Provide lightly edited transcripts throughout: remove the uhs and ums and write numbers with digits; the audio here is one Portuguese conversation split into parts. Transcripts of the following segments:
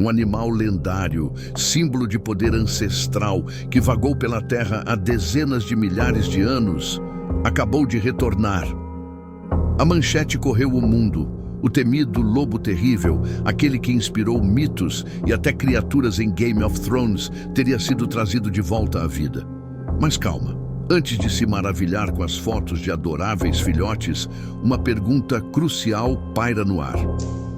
um animal lendário, símbolo de poder ancestral que vagou pela Terra há dezenas de milhares de anos, acabou de retornar. A manchete correu o mundo. O temido lobo terrível, aquele que inspirou mitos e até criaturas em Game of Thrones, teria sido trazido de volta à vida. Mas calma, antes de se maravilhar com as fotos de adoráveis filhotes, uma pergunta crucial paira no ar.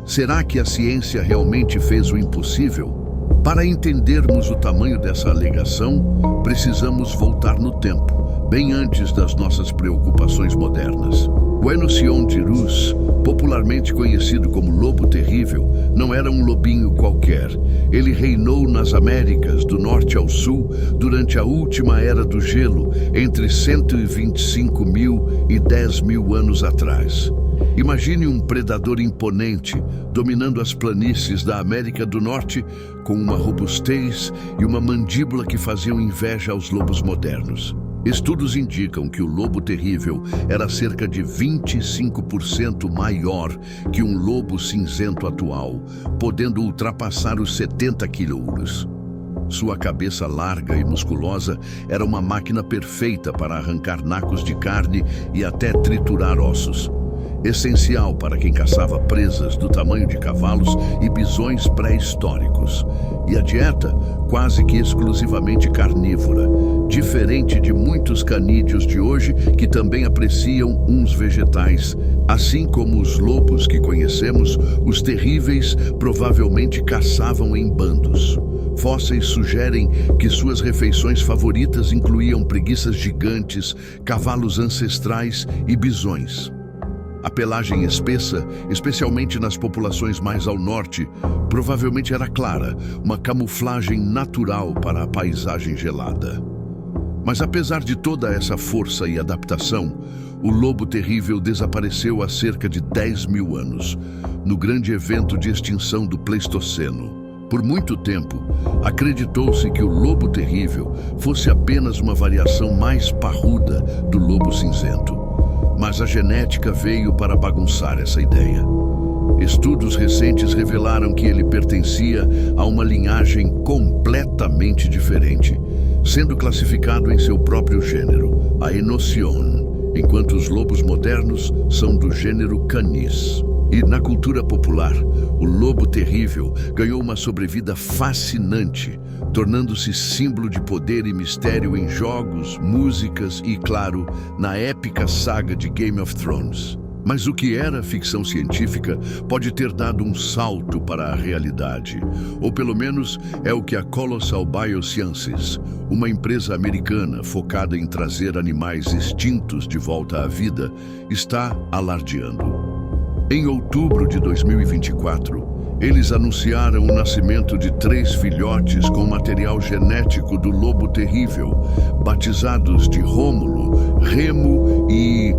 Será que a ciência realmente fez o impossível? Para entendermos o tamanho dessa alegação, precisamos voltar no tempo, bem antes das nossas preocupações modernas. O Enochion Tirus, popularmente conhecido como Lobo Terrível, não era um lobinho qualquer. Ele reinou nas Américas, do norte ao sul, durante a última Era do Gelo, entre 125.000 e 10.000 anos atrás. Imagine um predador imponente, dominando as planícies da América do Norte, com uma robustez e uma mandíbula que faziam inveja aos lobos modernos. Estudos indicam que o lobo terrível era cerca de 25% maior que um lobo cinzento atual, podendo ultrapassar os 70 quilos. Sua cabeça larga e musculosa era uma máquina perfeita para arrancar nacos de carne e até triturar ossos. Essencial para quem caçava presas do tamanho de cavalos e bisões pré-históricos. E a dieta, quase que exclusivamente carnívora, diferente de muitos canídeos de hoje que também apreciam uns vegetais. Assim como os lobos que conhecemos, os terríveis provavelmente caçavam em bandos. Fósseis sugerem que suas refeições favoritas incluíam preguiças gigantes, cavalos ancestrais e bisões. A pelagem espessa, especialmente nas populações mais ao norte, provavelmente era clara, uma camuflagem natural para a paisagem gelada. Mas apesar de toda essa força e adaptação, o lobo terrível desapareceu há cerca de 10.000 anos, no grande evento de extinção do Pleistoceno. Por muito tempo, acreditou-se que o lobo terrível fosse apenas uma variação mais parruda do lobo cinzento. Mas a genética veio para bagunçar essa ideia. Estudos recentes revelaram que ele pertencia a uma linhagem completamente diferente, sendo classificado em seu próprio gênero, a Enochion, enquanto os lobos modernos são do gênero Canis. E na cultura popular, o lobo terrível ganhou uma sobrevida fascinante, tornando-se símbolo de poder e mistério em jogos, músicas e, claro, na épica saga de Game of Thrones. Mas o que era ficção científica pode ter dado um salto para a realidade, ou pelo menos é o que a Colossal Biosciences, uma empresa americana focada em trazer animais extintos de volta à vida, está alardeando. Em outubro de 2024, eles anunciaram o nascimento de 3 filhotes com material genético do lobo terrível, batizados de Rômulo, Remo e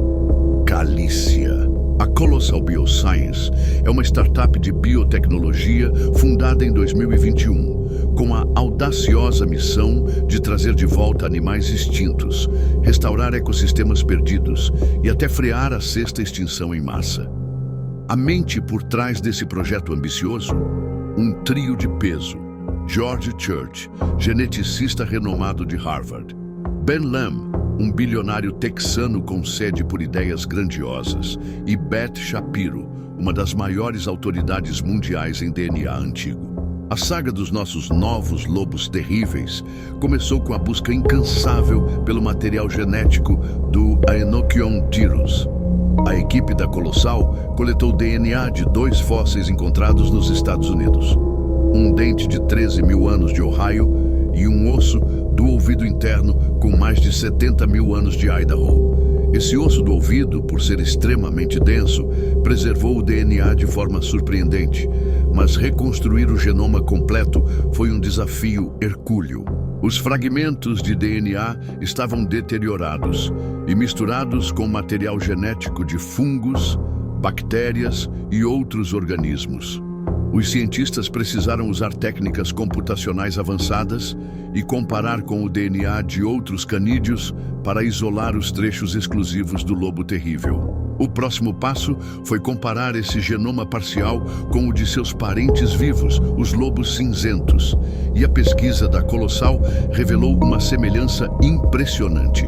Calícia. A Colossal Bioscience é uma startup de biotecnologia fundada em 2021, com a audaciosa missão de trazer de volta animais extintos, restaurar ecossistemas perdidos e até frear a 6ª extinção em massa. A mente por trás desse projeto ambicioso? Um trio de peso. George Church, geneticista renomado de Harvard. Ben Lamb, um bilionário texano com sede por ideias grandiosas. E Beth Shapiro, uma das maiores autoridades mundiais em DNA antigo. A saga dos nossos novos lobos terríveis começou com a busca incansável pelo material genético do Enochion Tirus. A equipe da Colossal coletou DNA de 2 fósseis encontrados nos Estados Unidos. Um dente de 13.000 anos de Ohio e um osso do ouvido interno com mais de 70.000 anos de Idaho. Esse osso do ouvido, por ser extremamente denso, preservou o DNA de forma surpreendente, mas reconstruir o genoma completo foi um desafio hercúleo. Os fragmentos de DNA estavam deteriorados e misturados com material genético de fungos, bactérias e outros organismos. Os cientistas precisaram usar técnicas computacionais avançadas e comparar com o DNA de outros canídeos para isolar os trechos exclusivos do lobo terrível. O próximo passo foi comparar esse genoma parcial com o de seus parentes vivos, os lobos cinzentos. E a pesquisa da Colossal revelou uma semelhança impressionante.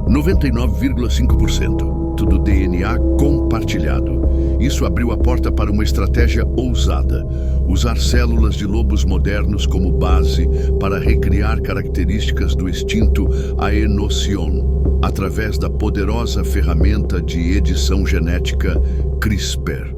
99,5% do DNA compartilhado. Isso abriu a porta para uma estratégia ousada: usar células de lobos modernos como base para recriar características do extinto Aenocion, através da poderosa ferramenta de edição genética CRISPR.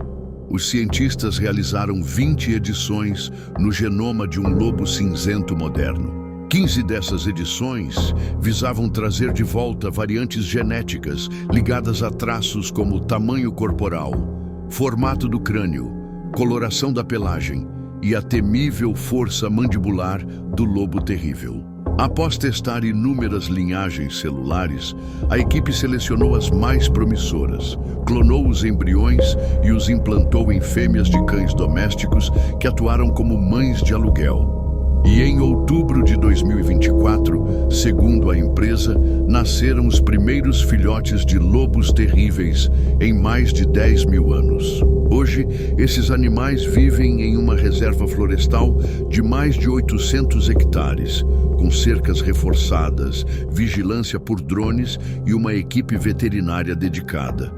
Os cientistas realizaram 20 edições no genoma de um lobo cinzento moderno. 15 dessas edições visavam trazer de volta variantes genéticas ligadas a traços como tamanho corporal, formato do crânio, coloração da pelagem e a temível força mandibular do lobo terrível. Após testar inúmeras linhagens celulares, a equipe selecionou as mais promissoras, clonou os embriões e os implantou em fêmeas de cães domésticos que atuaram como mães de aluguel. E em outubro de 2024, segundo a empresa, nasceram os primeiros filhotes de lobos terríveis em mais de 10 mil anos. Hoje, esses animais vivem em uma reserva florestal de mais de 800 hectares, com cercas reforçadas, vigilância por drones e uma equipe veterinária dedicada.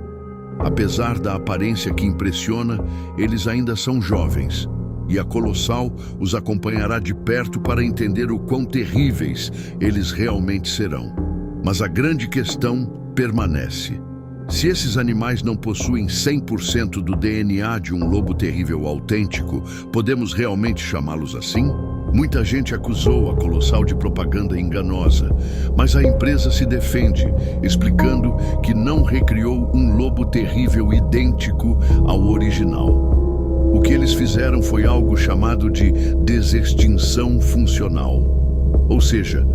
Apesar da aparência que impressiona, eles ainda são jovens. E a Colossal os acompanhará de perto para entender o quão terríveis eles realmente serão. Mas a grande questão permanece. Se esses animais não possuem 100% do DNA de um lobo terrível autêntico, podemos realmente chamá-los assim? Muita gente acusou a Colossal de propaganda enganosa, mas a empresa se defende, explicando que não recriou um lobo terrível idêntico ao original. O que eles fizeram foi algo chamado de desextinção funcional. Ou seja,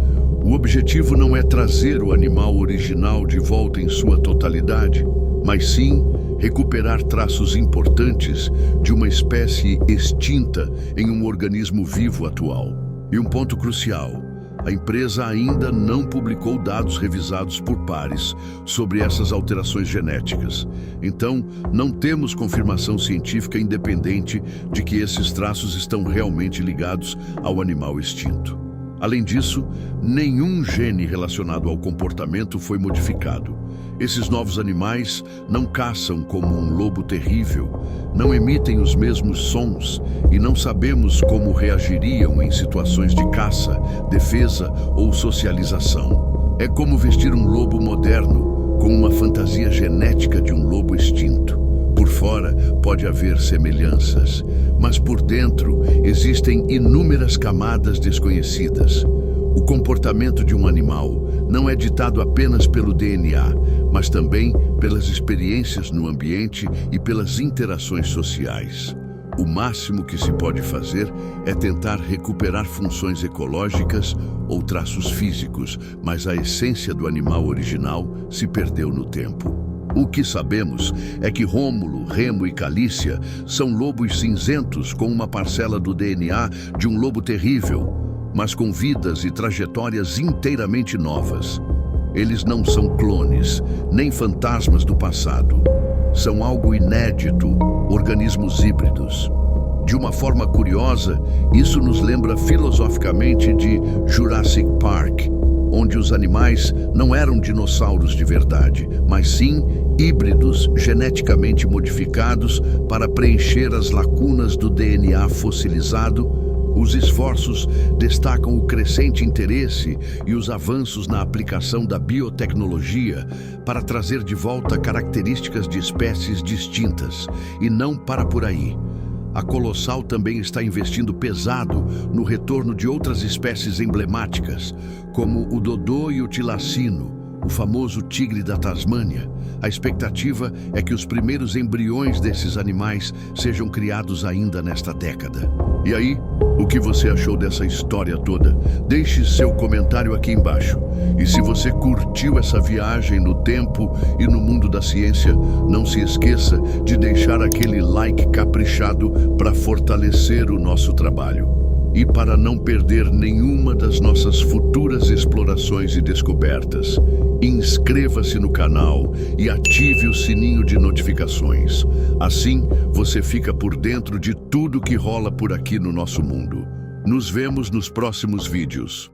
o objetivo não é trazer o animal original de volta em sua totalidade, mas sim recuperar traços importantes de uma espécie extinta em um organismo vivo atual. E um ponto crucial: a empresa ainda não publicou dados revisados por pares sobre essas alterações genéticas. Então, não temos confirmação científica independente de que esses traços estão realmente ligados ao animal extinto. Além disso, nenhum gene relacionado ao comportamento foi modificado. Esses novos animais não caçam como um lobo terrível, não emitem os mesmos sons e não sabemos como reagiriam em situações de caça, defesa ou socialização. É como vestir um lobo moderno com uma fantasia genética de um lobo extinto. Por fora pode haver semelhanças, mas por dentro existem inúmeras camadas desconhecidas. O comportamento de um animal não é ditado apenas pelo DNA, mas também pelas experiências no ambiente e pelas interações sociais. O máximo que se pode fazer é tentar recuperar funções ecológicas ou traços físicos, mas a essência do animal original se perdeu no tempo. O que sabemos é que Rômulo, Remo e Calícia são lobos cinzentos com uma parcela do DNA de um lobo terrível, mas com vidas e trajetórias inteiramente novas. Eles não são clones, nem fantasmas do passado. São algo inédito, organismos híbridos. De uma forma curiosa, isso nos lembra filosoficamente de Jurassic Park, onde os animais não eram dinossauros de verdade, mas sim híbridos geneticamente modificados para preencher as lacunas do DNA fossilizado. Os esforços destacam o crescente interesse e os avanços na aplicação da biotecnologia para trazer de volta características de espécies distintas, e não para por aí. A Colossal também está investindo pesado no retorno de outras espécies emblemáticas, como o dodô e o tilacino, o famoso tigre da Tasmânia. A expectativa é que os primeiros embriões desses animais sejam criados ainda nesta década. E aí, o que você achou dessa história toda? Deixe seu comentário aqui embaixo. E se você curtiu essa viagem no tempo e no mundo da ciência, não se esqueça de deixar aquele like caprichado para fortalecer o nosso trabalho. E para não perder nenhuma das nossas futuras explorações e descobertas, inscreva-se no canal e ative o sininho de notificações. Assim, você fica por dentro de tudo que rola por aqui no nosso mundo. Nos vemos nos próximos vídeos.